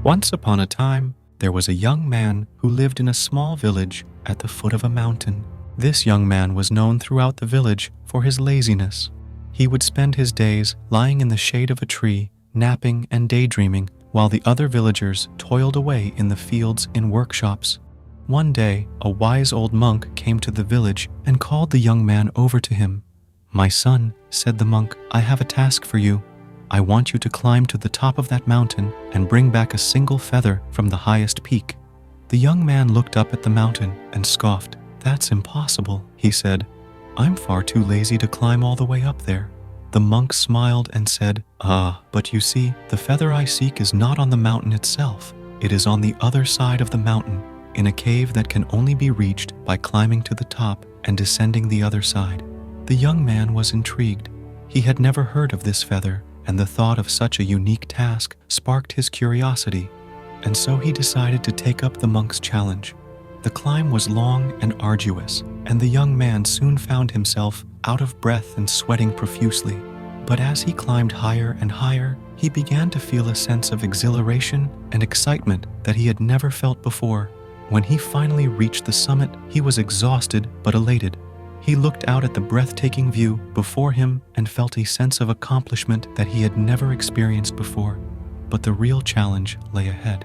Once upon a time, there was a young man who lived in a small village at the foot of a mountain. This young man was known throughout the village for his laziness. He would spend his days lying in the shade of a tree, napping and daydreaming, while the other villagers toiled away in the fields in workshops. One day, a wise old monk came to the village and called the young man over to him. "My son," said the monk, "I have a task for you. I want you to climb to the top of that mountain and bring back a single feather from the highest peak." The young man looked up at the mountain and scoffed. "That's impossible," he said. "I'm far too lazy to climb all the way up there." The monk smiled and said, But you see, the feather I seek is not on the mountain itself. It is on the other side of the mountain, in a cave that can only be reached by climbing to the top and descending the other side." The young man was intrigued. He had never heard of this feather, and the thought of such a unique task sparked his curiosity, and so he decided to take up the monk's challenge. The climb was long and arduous, and the young man soon found himself out of breath and sweating profusely. But as he climbed higher and higher, he began to feel a sense of exhilaration and excitement that he had never felt before. When he finally reached the summit, he was exhausted but elated. He looked out at the breathtaking view before him and felt a sense of accomplishment that he had never experienced before. But the real challenge lay ahead.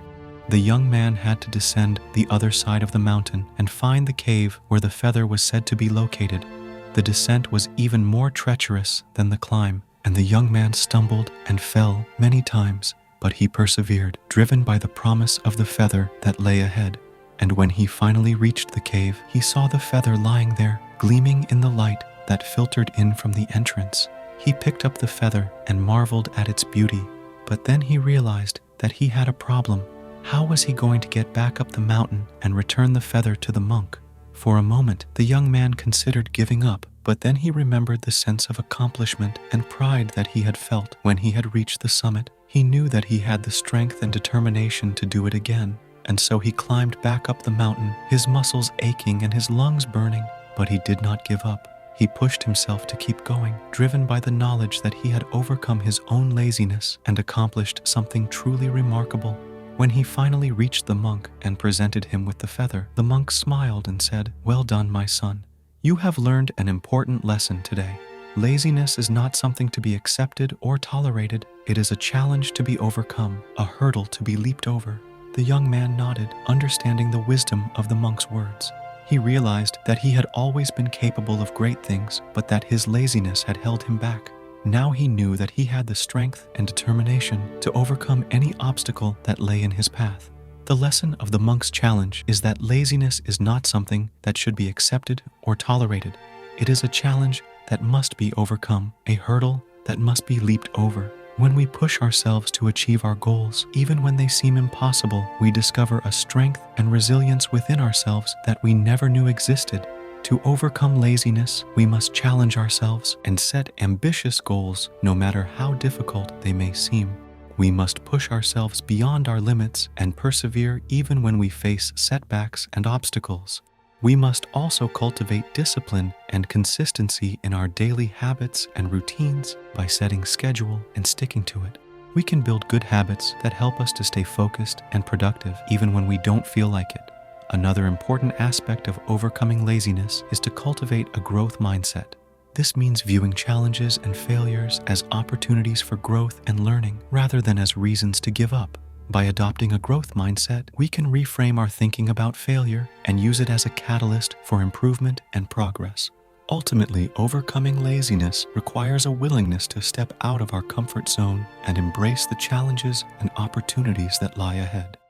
The young man had to descend the other side of the mountain and find the cave where the feather was said to be located. The descent was even more treacherous than the climb, and the young man stumbled and fell many times, but he persevered, driven by the promise of the feather that lay ahead. And when he finally reached the cave, he saw the feather lying there, gleaming in the light that filtered in from the entrance. He picked up the feather and marveled at its beauty, but then he realized that he had a problem. How was he going to get back up the mountain and return the feather to the monk? For a moment, the young man considered giving up, but then he remembered the sense of accomplishment and pride that he had felt when he had reached the summit. He knew that he had the strength and determination to do it again, and so he climbed back up the mountain, his muscles aching and his lungs burning, but he did not give up. He pushed himself to keep going, driven by the knowledge that he had overcome his own laziness and accomplished something truly remarkable. When he finally reached the monk and presented him with the feather, the monk smiled and said, "Well done, my son. You have learned an important lesson today. Laziness is not something to be accepted or tolerated. It is a challenge to be overcome, a hurdle to be leaped over." The young man nodded, understanding the wisdom of the monk's words. He realized that he had always been capable of great things, but that his laziness had held him back. Now he knew that he had the strength and determination to overcome any obstacle that lay in his path. The lesson of the monk's challenge is that laziness is not something that should be accepted or tolerated. It is a challenge that must be overcome, a hurdle that must be leaped over. When we push ourselves to achieve our goals, even when they seem impossible, we discover a strength and resilience within ourselves that we never knew existed. To overcome laziness, we must challenge ourselves and set ambitious goals, no matter how difficult they may seem. We must push ourselves beyond our limits and persevere even when we face setbacks and obstacles. We must also cultivate discipline and consistency in our daily habits and routines by setting schedule and sticking to it. We can build good habits that help us to stay focused and productive even when we don't feel like it. Another important aspect of overcoming laziness is to cultivate a growth mindset. This means viewing challenges and failures as opportunities for growth and learning rather than as reasons to give up. By adopting a growth mindset, we can reframe our thinking about failure and use it as a catalyst for improvement and progress. Ultimately, overcoming laziness requires a willingness to step out of our comfort zone and embrace the challenges and opportunities that lie ahead.